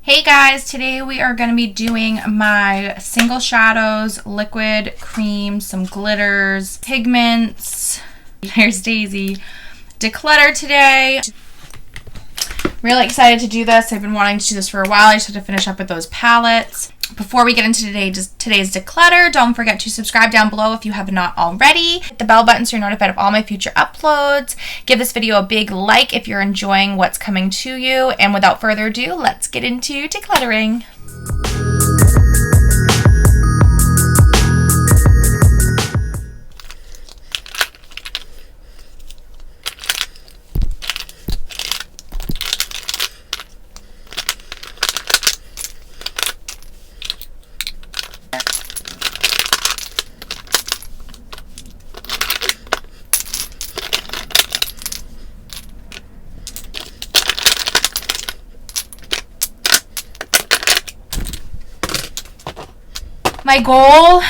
Hey guys, today we are going to be doing my Single Shadows liquid cream, some glitters, pigments. Here's Daisy. Declutter today. Really excited to do this. I've been wanting to do this for a while. I just had to finish up with those palettes. Before we get into today's declutter, don't forget to subscribe down below if you have not already. Hit the bell button so you're notified of all my future uploads. Give this video a big like if you're enjoying what's coming to you. And without further ado, let's get into decluttering. My goal,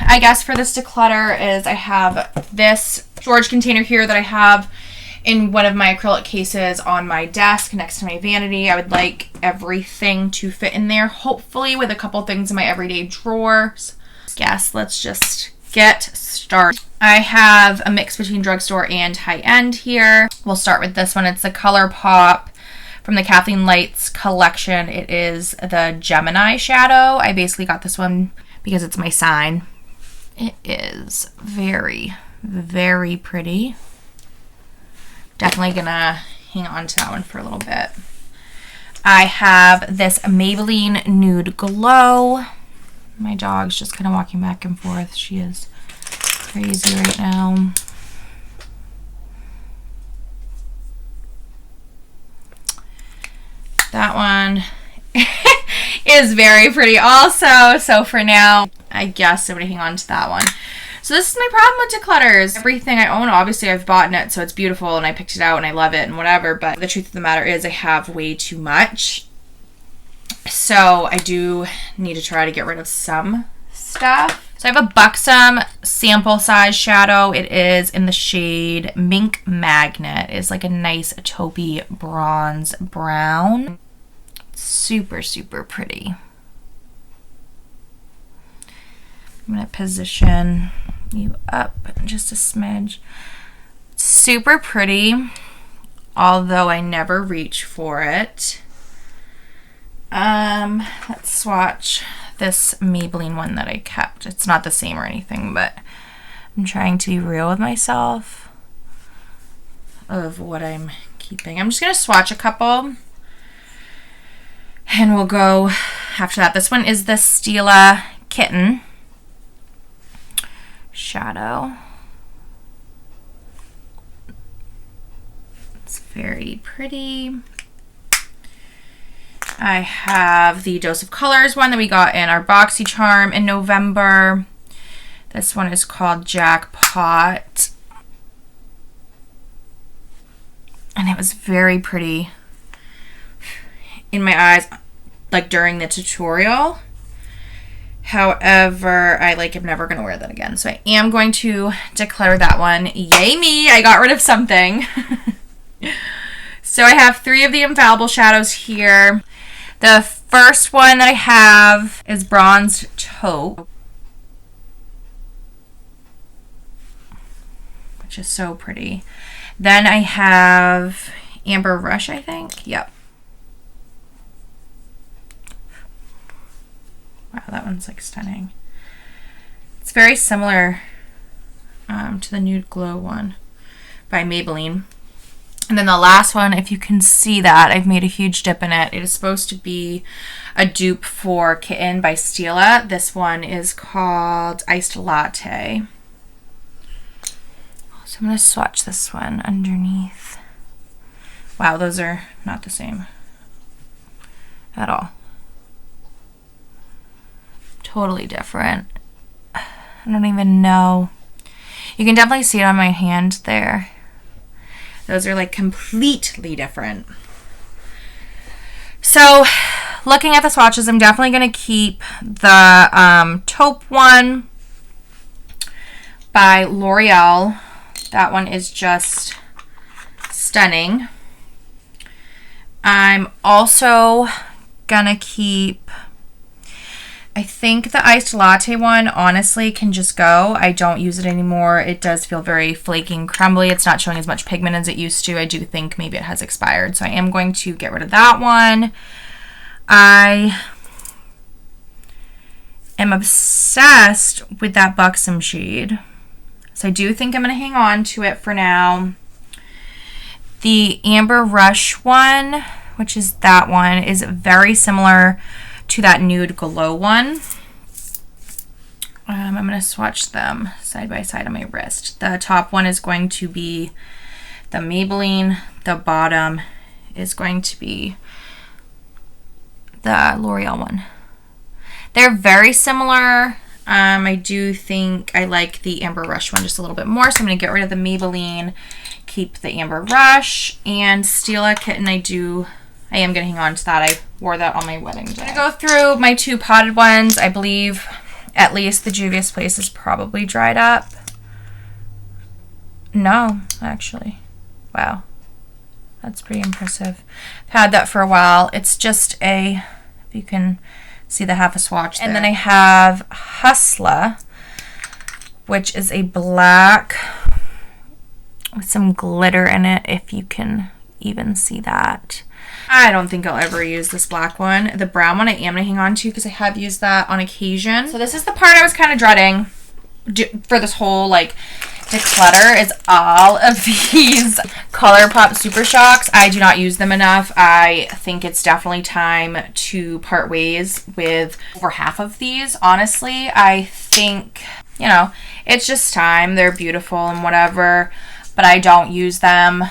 I guess, for this declutter is I have this storage container here that I have in one of my acrylic cases on my desk next to my vanity. I would like everything to fit in there, hopefully with a couple things in my everyday drawers. Yes, let's just get started. I have a mix between drugstore and high-end here. We'll start with this one. It's the ColourPop from the Kathleen Lights collection. It is the Gemini shadow. I basically got this one because it's my sign. It is very, very pretty. Definitely gonna hang on to that one for a little bit. I have this Maybelline Nude Glow. My dog's just kind of walking back and forth. She is crazy right now. That one is very pretty also. So for now, I guess I'm going to hang on to that one. So this is my problem with declutters. Everything I own, obviously I've bought it, so it's beautiful and I picked it out and I love it and whatever. But the truth of the matter is I have way too much. So I do need to try to get rid of some stuff. So I have a Buxom sample size shadow. It is in the shade Mink Magnet. It's like a nice taupey bronze brown. Super, super pretty. I'm going to position you up just a smidge. Super pretty, although I never reach for it. Let's swatch this Maybelline one that I kept. It's not the same or anything, but I'm trying to be real with myself of what I'm keeping. I'm just going to swatch a couple and we'll go after that. This one is the Stila Kitten shadow. It's very pretty. I have the Dose of Colors one that we got in our BoxyCharm in November. This one is called Jackpot. And it was very pretty in my eyes, like during the tutorial. However, I am never going to wear that again. So I am going to declutter that one. Yay me, I got rid of something. So I have 3 of the Infallible shadows here. The first one that I have is Bronzed Taupe, which is so pretty. Then I have Amber Rush, I think. Yep. Wow, that one's like stunning. It's very similar to the Nude Glow one by Maybelline. And then the last one, if you can see that, I've made a huge dip in it. It is supposed to be a dupe for Kitten by Stila. This one is called Iced Latte. So I'm going to swatch this one underneath. Wow, those are not the same at all. Totally different. I don't even know. You can definitely see it on my hand there. Those are like completely different. So looking at the swatches, I'm definitely going to keep the taupe one by L'Oreal. That one is just stunning. I'm also gonna keep, I think the iced latte one honestly can just go. I don't use it anymore. It does feel very flaky and crumbly. It's not showing as much pigment as it used to. I do think maybe it has expired. So I am going to get rid of that one. I am obsessed with that Buxom shade. So I do think I'm going to hang on to it for now. The Amber Rush one, which is that one, is very similar to that Nude Glow one. I'm going to swatch them side by side on my wrist. The top one is going to be the Maybelline. The bottom is going to be the L'Oreal one. They're very similar. I do think I like the Amber Rush one just a little bit more, so I'm going to get rid of the Maybelline, keep the Amber Rush, and Stila Kitten I am going to hang on to that. I wore that on my wedding day. I'm going to go through my two potted ones. I believe at least the Juvia's Place is probably dried up. No, actually. Wow. That's pretty impressive. I've had that for a while. It's just if you can see the half a swatch there. And then I have Hustler, which is a black with some glitter in it, if you can even see that. I don't think I'll ever use this black one. The brown one I am going to hang on to because I have used that on occasion. So this is the part I was kind of dreading for this whole like declutter, is all of these ColourPop Super Shocks. I do not use them enough. I think it's definitely time to part ways with over half of these. Honestly, I think, you know, it's just time. They're beautiful and whatever, but I don't use them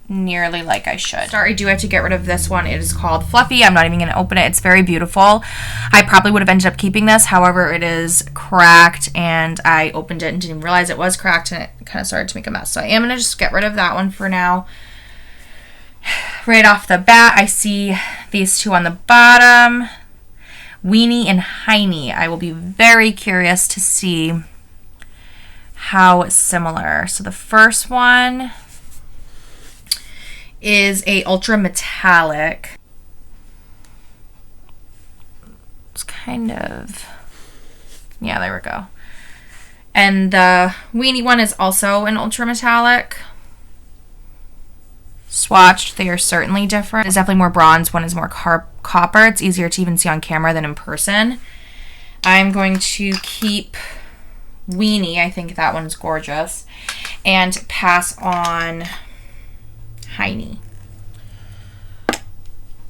nearly like I should. I do have to get rid of this one. It is called Fluffy. I'm not even going to open it. It's very beautiful. I probably would have ended up keeping this. However, it is cracked, and I opened it and didn't realize it was cracked, and it kind of started to make a mess. So I am going to just get rid of that one for now. Right off the bat, I see these two on the bottom, Weenie and Heiny. I will be very curious to see how similar. So the first one is a ultra metallic. It's kind of, yeah, there we go. And the Weenie one is also an ultra metallic. Swatched, they are certainly different. It's definitely more bronze. One is more copper. It's easier to even see on camera than in person. I'm going to keep Weenie. I think that one's gorgeous. And pass on Heiny.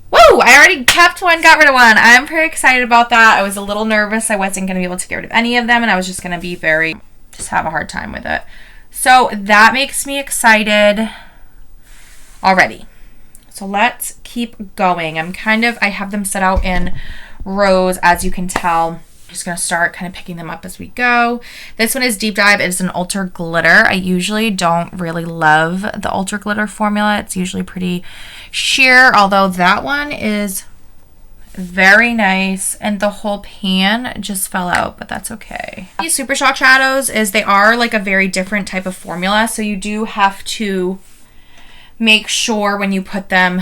Woo! I already kept one, got rid of one. I'm pretty excited about that. I was a little nervous I wasn't going to be able to get rid of any of them, and I was just going to be just have a hard time with it. So that makes me excited already. So let's keep going. I have them set out in rows, as you can tell. I'm just going to start kind of picking them up as we go. This one is Deep Dive. It is an Ultra Glitter. I usually don't really love the Ultra Glitter formula. It's usually pretty sheer, although that one is very nice, and the whole pan just fell out, but that's okay. These Super Shock shadows they are like a very different type of formula, so you do have to make sure when you put them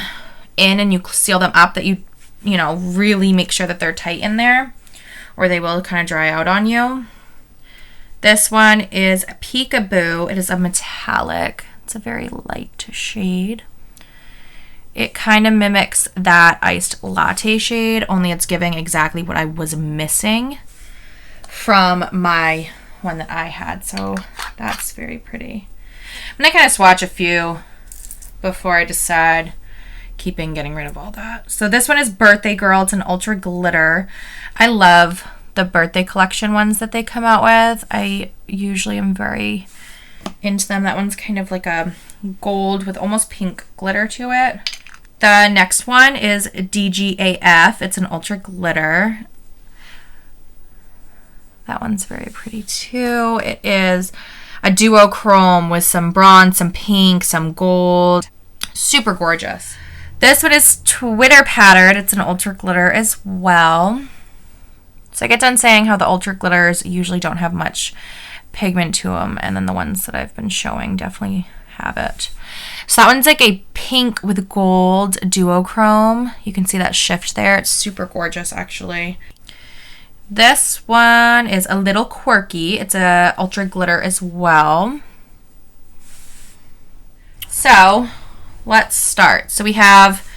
in and you seal them up that you really make sure that they're tight in there, or they will kind of dry out on you. This one is Peekaboo. It is a metallic. It's a very light shade. It kind of mimics that iced latte shade, only it's giving exactly what I was missing from my one that I had. So that's very pretty. I'm going to kind of swatch a few before I decide getting rid of all that. So this one is Birthday Girl. It's an Ultra Glitter. I love the birthday collection ones that they come out with. I usually am very into them. That one's kind of like a gold with almost pink glitter to it. The next one is DGAF. It's an Ultra Glitter. That one's very pretty too. It is a duochrome with some bronze, some pink, some gold. Super gorgeous. This one is Twitter Patterned. It's an Ultra Glitter as well. So I get done saying how the Ultra Glitters usually don't have much pigment to them, and then the ones that I've been showing definitely have it. So that one's like a pink with gold duochrome. You can see that shift there. It's super gorgeous, actually. This one is a little quirky. It's a ultra glitter as well. So let's start. So we have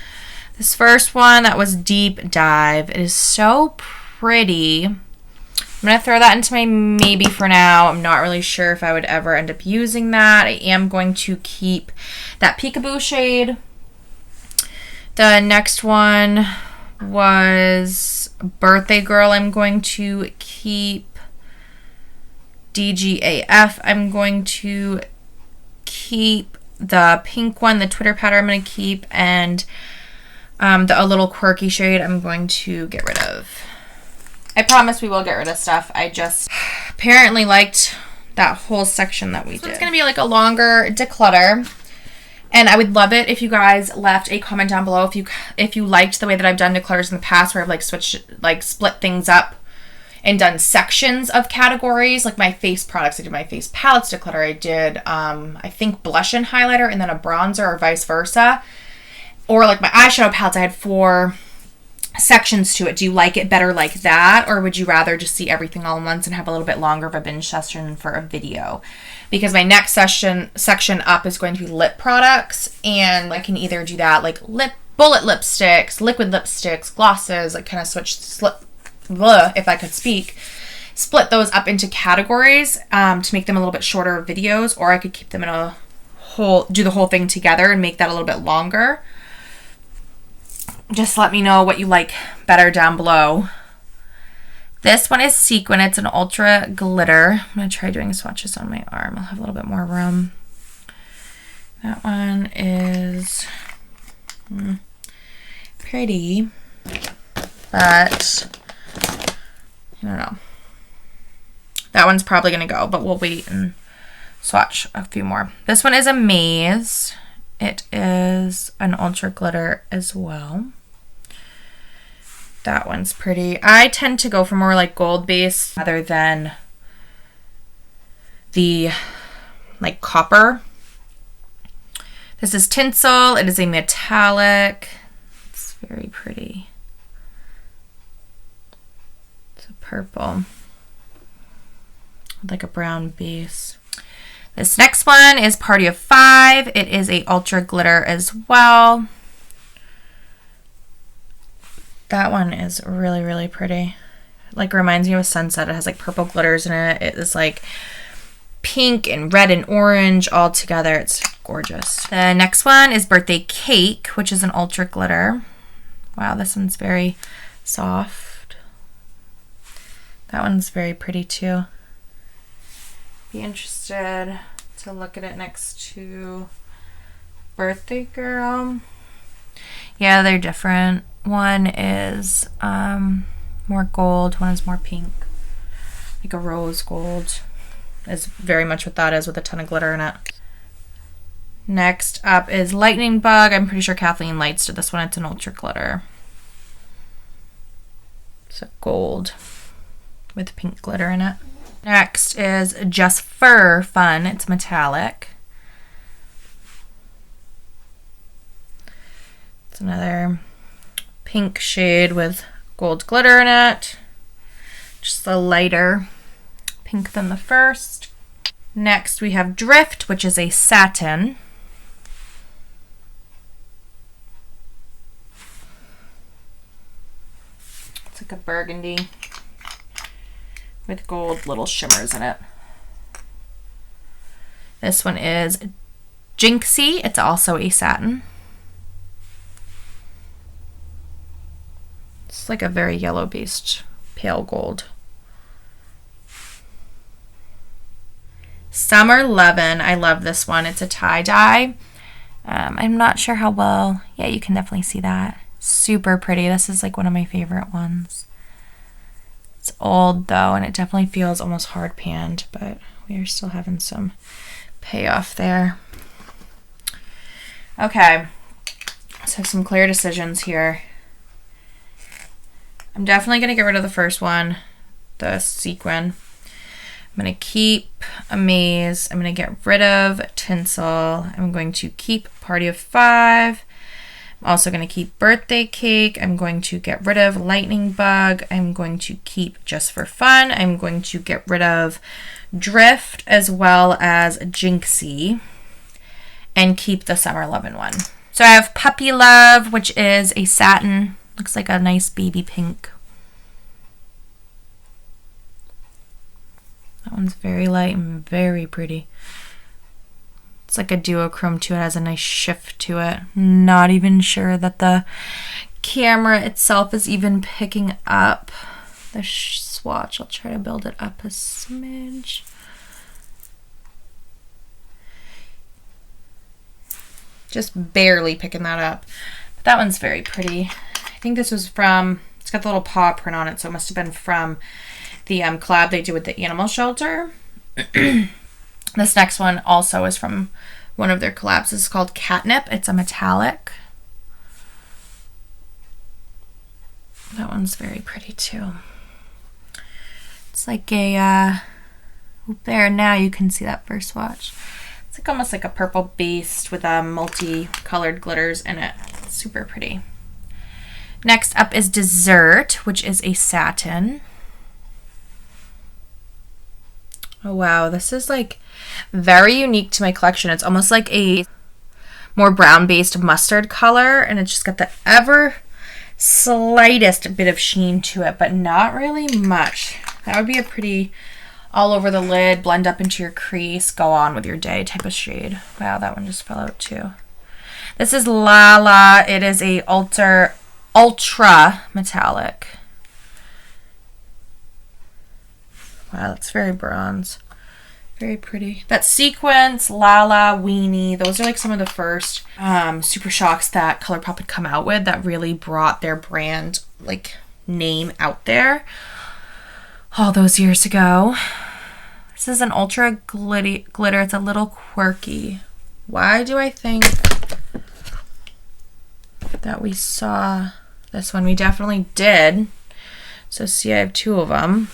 this first one that was Deep Dive. It is so pretty. I'm going to throw that into my maybe for now. I'm not really sure if I would ever end up using that. I am going to keep that Peekaboo shade. The next one was Birthday Girl. I'm going to keep DGAF. I'm going to keep the pink one, the Twitter pattern I'm going to keep, and the A Little Quirky shade I'm going to get rid of. I promise we will get rid of stuff. I just apparently liked that whole section that we did. It's going to be like a longer declutter, and I would love it if you guys left a comment down below if you liked the way that I've done declutters in the past, where I've split things up and done sections of categories. Like my face products, I did my face palettes declutter. I did, I think, blush and highlighter and then a bronzer, or vice versa. Or like my eyeshadow palettes, I had 4 sections to it. Do you like it better like that? Or would you rather just see everything all at once and have a little bit longer of a binge session for a video? Because my next section up is going to be lip products. And I can either do that like bullet lipsticks, liquid lipsticks, glosses, like kind of if I could speak, split those up into categories to make them a little bit shorter videos, or I could keep them in a do the whole thing together and make that a little bit longer. Just let me know what you like better down below. This one is Sequin. It's an ultra glitter. I'm going to try doing swatches on my arm. I'll have a little bit more room. That one is pretty, but I don't know. That one's probably going to go, but we'll wait and swatch a few more. This one is a Maze. It is an ultra glitter as well. That one's pretty. I tend to go for more like gold base rather than the like copper. This is Tinsel. It is a metallic. It's very pretty. Purple with like a brown base. This next one is Party of 5. It is a ultra glitter as well. That one is really, really pretty. Like reminds me of a sunset. It has like purple glitters in it. It is like pink and red and orange all together. It's gorgeous. The next one is Birthday Cake, which is an ultra glitter. Wow, this one's very soft. That one's very pretty too. Be interested to look at it next to Birthday Girl. Yeah, they're different. One is more gold, one is more pink. Like a rose gold is very much what that is, with a ton of glitter in it. Next up is Lightning Bug. I'm pretty sure Kathleen Lights did this one. It's an ultra glitter. It's a gold with pink glitter in it. Next is Just For Fun. It's metallic. It's another pink shade with gold glitter in it. Just a lighter pink than the first. Next we have Drift, which is a satin. It's like a burgundy with gold little shimmers in it. This one is Jinxie. It's also a satin. It's like a very yellow based pale gold. Summer Lovin'. I love this one. It's a tie-dye. I'm not sure how well. Yeah, you can definitely see that. Super pretty. This is like one of my favorite ones. It's old though, and it definitely feels almost hard panned, but we are still having some payoff there. Okay, so some clear decisions here. I'm definitely going to get rid of the first one, the Sequin. I'm going to keep Amaze. I'm going to get rid of Tinsel. I'm going to keep Party of Five. I'm also going to keep Birthday Cake. I'm going to get rid of Lightning Bug. I'm going to keep Just for Fun. I'm going to get rid of Drift as well as Jinxie and keep the Summer Lovin' one. So I have Puppy Love, which is a satin. Looks like a nice baby pink. That one's very light and very pretty. It's like a duochrome too. It has a nice shift to it. Not even sure that the camera itself is even picking up the swatch. I'll try to build it up a smidge. Just barely picking that up. But that one's very pretty. I think this was from, it's got the little paw print on it, so it must have been from the collab they did with the animal shelter. This next one also is from one of their collabs. It's called Catnip. It's a metallic. That one's very pretty too. It's like a, there now you can see that first swatch. It's like almost like a purple base with multi-colored glitters in it. It's super pretty. Next up is Dessert, which is a satin. Oh wow, this is like very unique to my collection. It's almost like a more brown-based mustard color, and it's just got the ever slightest bit of sheen to it, but not really much. That would be a pretty all over the lid, blend up into your crease, go on with your day type of shade. Wow, that one just fell out too. This is Lala. It is a ultra metallic. Wow, that's very bronze. Very pretty. That Sequence, Lala, Weenie, those are like some of the first Super Shocks that ColourPop had come out with that really brought their brand like name out there all those years ago. This is an ultra glitter. It's a little quirky. Why do I think that we saw this one? We definitely did. So see, I have two of them.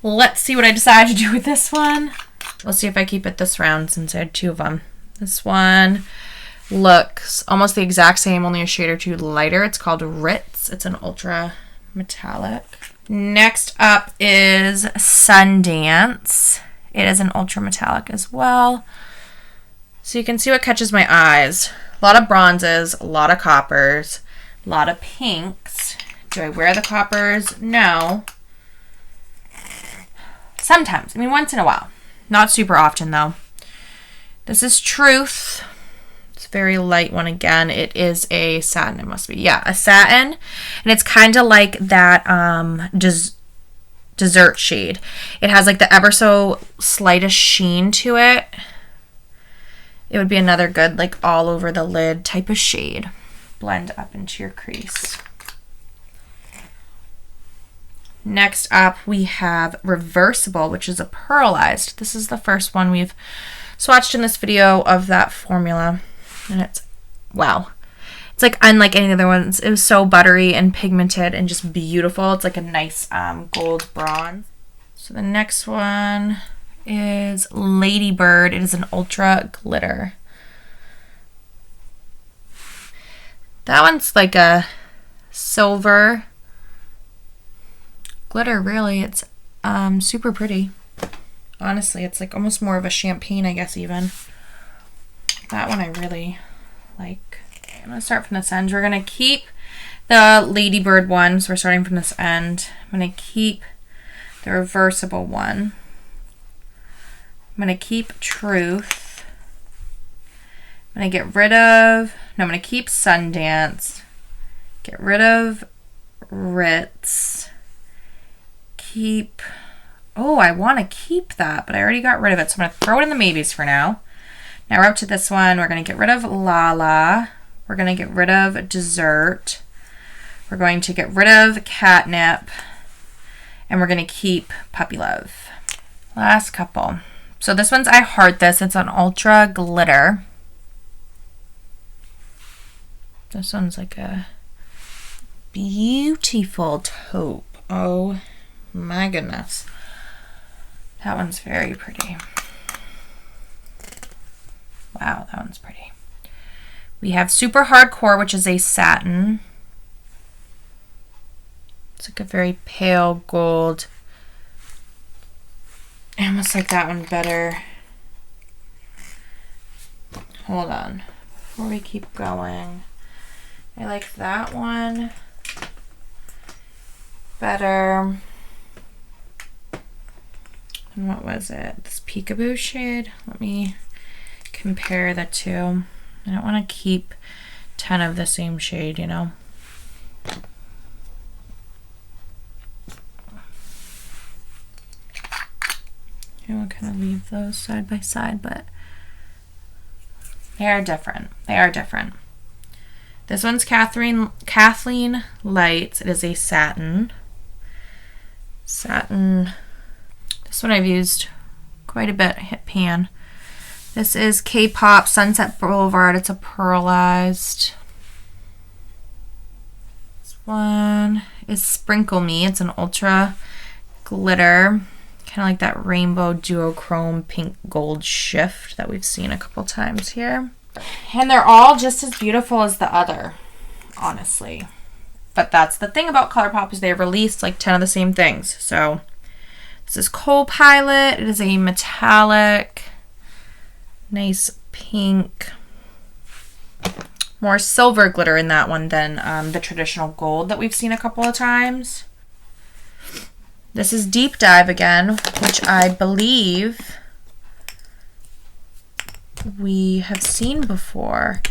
Let's see what I decide to do with this one. We'll see if I keep it this round since I had two of them. This one looks almost the exact same, only a shade or two lighter. It's called Ritz. It's an ultra metallic. Next up is Sundance. It is an ultra metallic as well. So you can see what catches my eyes. A lot of bronzes, a lot of coppers, a lot of pinks. Do I wear the coppers? No. Sometimes. I mean, once in a while. Not super often, though. This is Truth. It's a very light one again. It is a satin. It must be. Yeah, a satin. And it's kind of like that dessert shade. It has like the ever so slightest sheen to it. It would be another good like all over the lid type of shade. Blend up into your crease. Next up, we have Reversible, which is a pearlized. This is the first one we've swatched in this video of that formula. And it's, wow. It's like unlike any other ones. It was so buttery and pigmented and just beautiful. It's like a nice gold bronze. So the next one is Ladybird. It is an ultra glitter. That one's like a silver glitter, really. It's super pretty. Honestly, it's like almost more of a champagne, I guess, even. That one I really like. Okay, I'm going to start from this end. We're going to keep the Ladybird one, so we're starting from this end. I'm going to keep the Reversible one. I'm going to keep Truth. I'm going to get rid of... No, I'm going to keep Sundance. Get rid of Ritz. Keep... Oh, I want to keep that, but I already got rid of it, so I'm going to throw it in the maybes for now. Now we're up to this one. We're going to get rid of Lala. We're going to get rid of Dessert. We're going to get rid of Catnip. And we're going to keep Puppy Love. Last couple. So this one's I Heart This. It's an ultra glitter. This one's like a beautiful taupe. Oh my goodness. That one's very pretty. Wow, that one's pretty. We have Super Hardcore, which is a satin. It's like a very pale gold. I almost like that one better. Hold on. Before we keep going, I like that one better. And what was it? This Peekaboo shade? Let me compare the two. I don't want to keep 10 of the same shade, you know? I will kind of leave those side by side, but they are different. They are different. This one's Kathleen Lights. It is a satin. Satin. This one I've used quite a bit. Hit pan. This is K-Pop Sunset Boulevard. It's a pearlized. This one is Sprinkle Me. It's an ultra glitter. Kind of like that rainbow duochrome pink gold shift that we've seen a couple times here. And they're all just as beautiful as the other, honestly. But that's the thing about ColourPop is they release like 10 of the same things. So this is Co-Pilot. It is a metallic, nice pink. More silver glitter in that one than the traditional gold that we've seen a couple of times. This is Deep Dive again, which I believe we have seen before.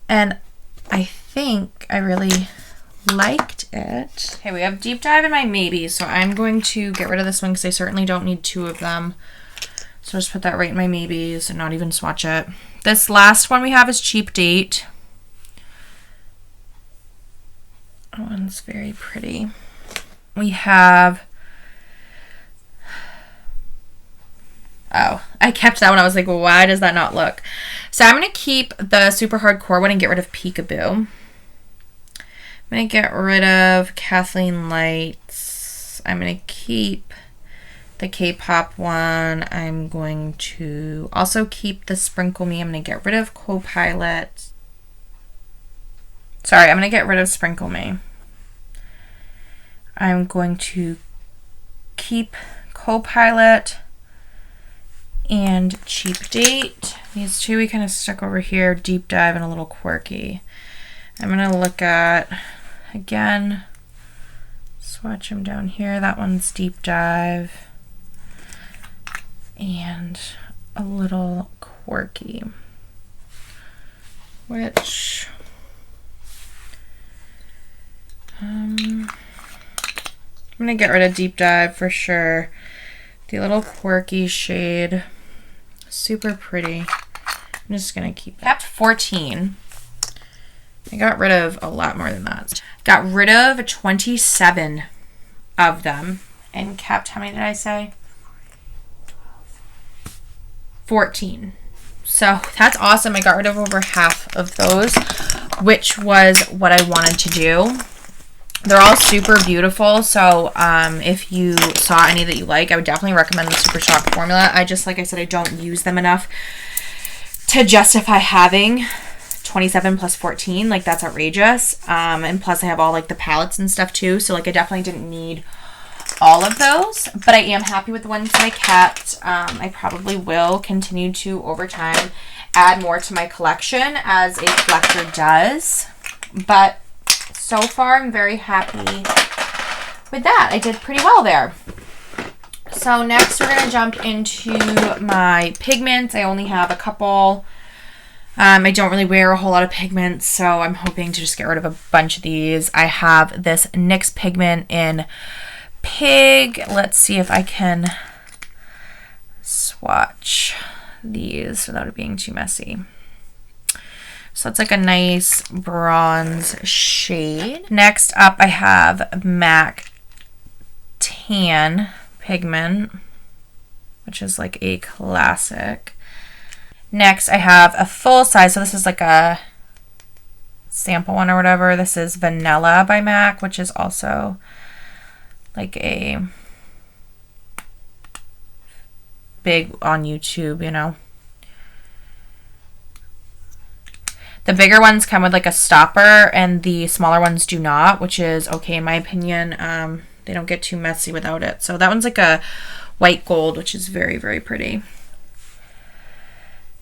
And I think I really liked it. Okay, we have Deep Dive in my maybes, so I'm going to get rid of this one because I certainly don't need 2 of them. So just put that right in my maybes and not even swatch it. This last one we have is Cheap Date. That one's very pretty. We have... Oh, I kept that one. I was like, well, why does that not look? So I'm going to keep the Super Hardcore one and get rid of Peekaboo. I'm going to get rid of Kathleen Lights. I'm going to keep the K-Pop one. I'm going to also keep the Sprinkle Me. I'm going to get rid of Co-Pilot. Sorry, I'm going to get rid of Sprinkle Me. I'm going to keep Co-Pilot and Cheap Date. These two we kind of stuck over here, Deep Dive and a little quirky. I'm going to look at, again, swatch them down here. That one's Deep Dive and a little quirky, which I'm going to get rid of Deep Dive for sure. The little quirky shade, super pretty. I'm just going to keep that. Kept 14. I got rid of a lot more than that. Got rid of 27 of them and kept, how many did I say? 14. So that's awesome. I got rid of over half of those, which was what I wanted to do. They're all super beautiful, so if you saw any that you like, I would definitely recommend the Super Shock formula. I just, like I said, I don't use them enough to justify having 27 plus 14. Like, that's outrageous. And plus, I have all, like, the palettes and stuff, too, so, like, I definitely didn't need all of those. But I am happy with the ones that I kept. I probably will continue to, over time, add more to my collection as a collector does. But so far, I'm very happy with that. I did pretty well there. So next, we're going to jump into my pigments. I only have a couple. I don't really wear a whole lot of pigments, so I'm hoping to just get rid of a bunch of these. I have this NYX pigment in Pig. Let's see if I can swatch these without it being too messy. So it's like a nice bronze shade. Next up, I have MAC Tan pigment, which is like a classic. Next, I have a full size. So this is like a sample one or whatever. This is Vanilla by MAC, which is also like a big on YouTube, you know. The bigger ones come with like a stopper and the smaller ones do not, which is okay in my opinion. They don't get too messy without it. So that one's like a white gold, which is very, very pretty.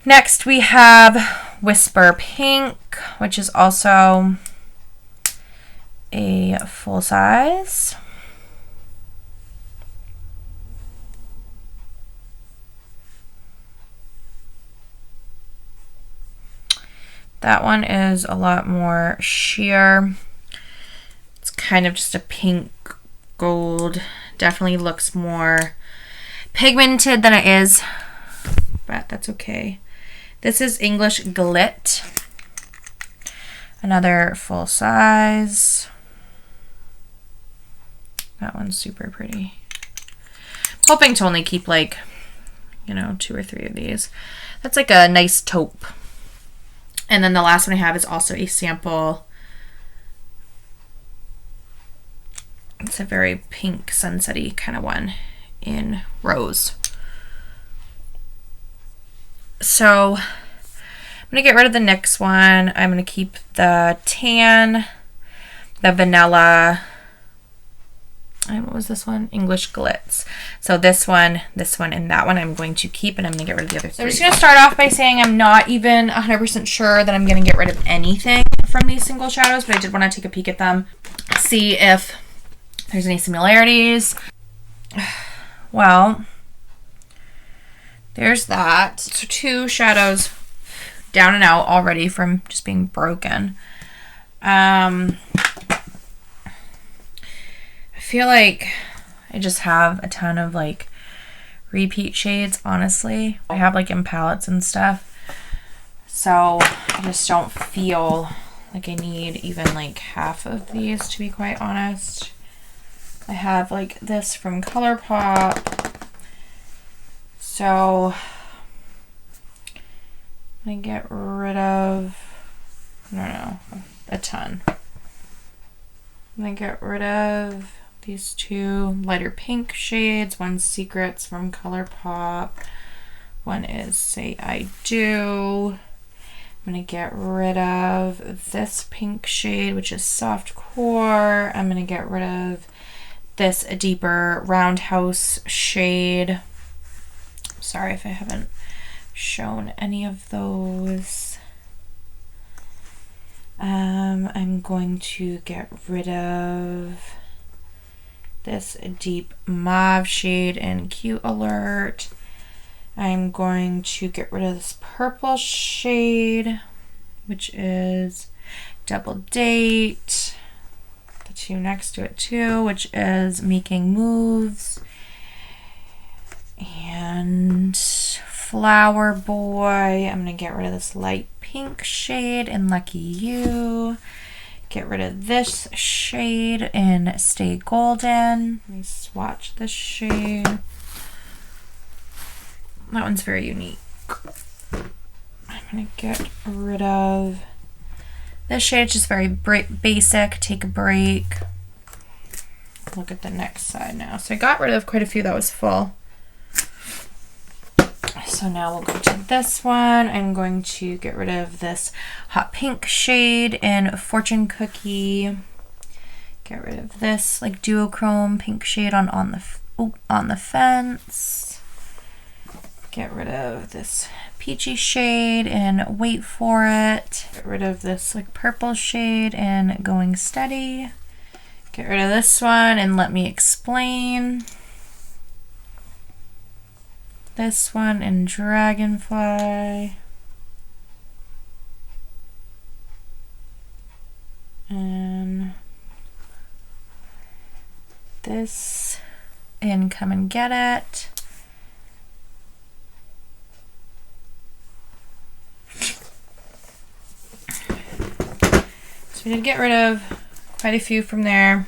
Next we have Whisper Pink, which is also a full size. That one is a lot more sheer. It's kind of just a pink gold. Definitely looks more pigmented than it is, but that's okay. This is English Glit. Another full size. That one's super pretty. Hoping to only keep like, you know, 2 or 3 of these. That's like a nice taupe. And then the last one I have is also a sample. It's a very pink sunsetty kind of one in rose. So I'm going to get rid of the NYX one. I'm going to keep the tan, the vanilla, and what was this one? English Glitz. So this one, and that one I'm going to keep, and I'm going to get rid of the other 3. So I'm just going to start off by saying I'm not even 100% sure that I'm going to get rid of anything from these single shadows, but I did want to take a peek at them, see if there's any similarities. Well, there's that. So 2 shadows down and out already from just being broken. I feel like I just have a ton of like repeat shades, honestly. I have like in palettes and stuff, so I just don't feel like I need even like half of these, to be quite honest. I have like this from ColourPop, so I'm gonna get rid of, I don't know, a ton. I'm gonna get rid of these 2 lighter pink shades. One's Secrets from ColourPop. One is Say I Do. I'm going to get rid of this pink shade, which is Soft Core. I'm going to get rid of this deeper Roundhouse shade. Sorry if I haven't shown any of those. I'm going to get rid of this deep mauve shade in Cute Alert. I'm going to get rid of this purple shade, which is Double Date. The 2 next to it too, which is Making Moves. And Flower Boy. I'm going to get rid of this light pink shade in Lucky You. Get rid of this shade in Stay Golden. Let me swatch this shade. That one's very unique. I'm going to get rid of this shade. It's just very basic. Take a Break. Look at the next side now. So I got rid of quite a few that was full. So now we'll go to this one. I'm going to get rid of this hot pink shade in Fortune Cookie. Get rid of this like duochrome pink shade on the Fence. Get rid of this peachy shade in Wait For It. Get rid of this like purple shade in Going Steady. Get rid of this one and Let Me Explain. This one in Dragonfly. And this in Come and Get It. So we did get rid of quite a few from there.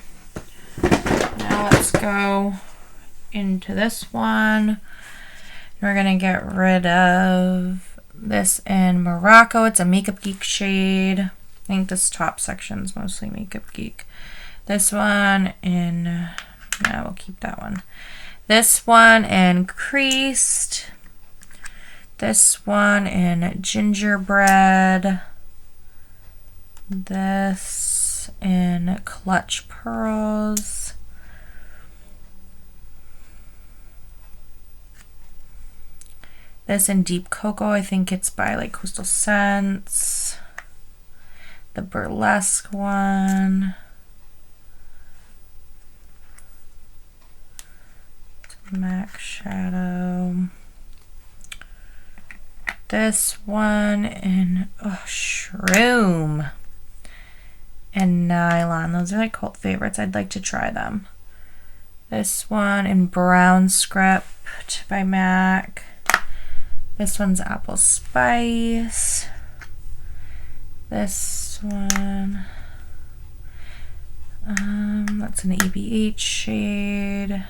Now let's go into this one. We're going to get rid of this in Morocco. It's a Makeup Geek shade. I think this top section is mostly Makeup Geek. This one in, no, we'll keep that one. This one in Creased. This one in Gingerbread. This in Clutch Pearls. This in Deep Cocoa. I think it's by like Coastal Scents. The Burlesque one. MAC Shadow. This one in Shroom and Nylon. Those are like cult favorites. I'd like to try them. This one in Brown Script by MAC. This one's Apple Spice. This one, that's an EBH shade.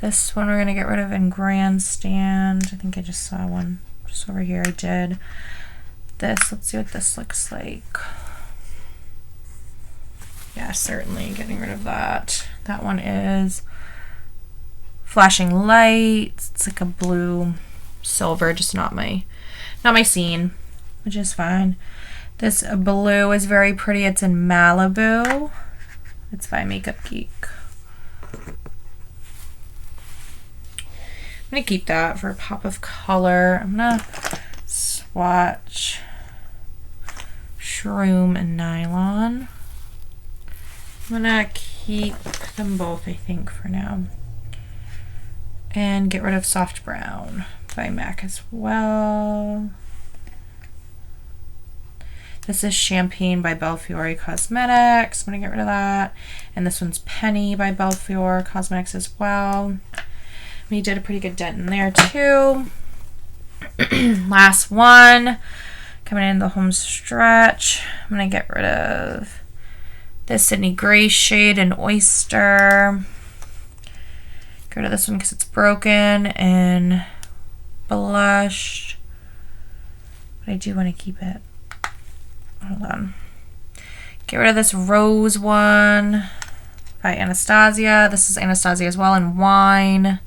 This one we're going to get rid of in Grandstand. I think I just saw one just over here. I did. This, let's see what this looks like. Yeah, certainly getting rid of that. That one is Flashing Lights. It's like a blue silver, just not my scene, which is fine. This blue is very pretty. It's in Malibu. It's by Makeup Geek. I'm going to keep that for a pop of color. I'm going to swatch Shroom and Nylon. I'm going to keep them both, I think, for now. And get rid of Soft Brown by MAC as well. This is Champagne by Belfiore Cosmetics. I'm going to get rid of that. And this one's Penny by Belfiore Cosmetics as well. We did a pretty good dent in there too. Last one. Coming in the home stretch. I'm going to get rid of this Sydney Gray shade in Oyster. Get rid of this one because it's broken and blush. But I do want to keep it. Hold on. Get rid of this rose one by Anastasia. This is Anastasia as well in Wine.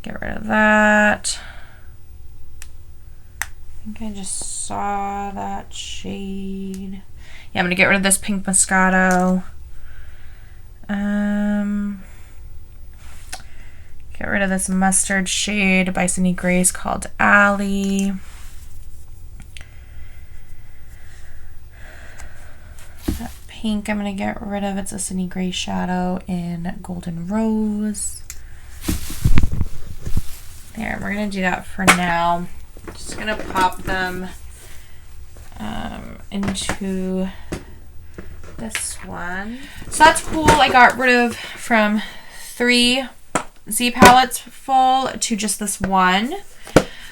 Get rid of that. I think I just saw that shade. Yeah, I'm going to get rid of this Pink Moscato. Get rid of this mustard shade by Sydney Grace called Alley. That pink I'm going to get rid of. It's a Sydney Grace shadow in Golden Rose. There, we're going to do that for now. Just going to pop them into this one. So that's cool. I got rid of from 3 Z palettes full to just this one,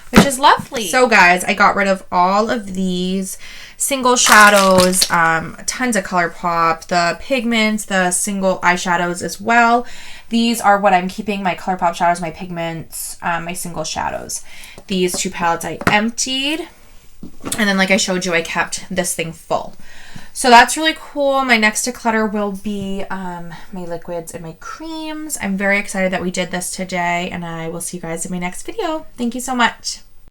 which is lovely. So guys, I got rid of all of these single shadows, tons of ColourPop, the pigments, the single eyeshadows as well. These are what I'm keeping: my ColourPop shadows, my pigments, my single shadows. These 2 palettes I emptied, and then like I showed you, I kept this thing full. So that's really cool. My next declutter will be my liquids and my creams. I'm very excited that we did this today, and I will see you guys in my next video. Thank you so much.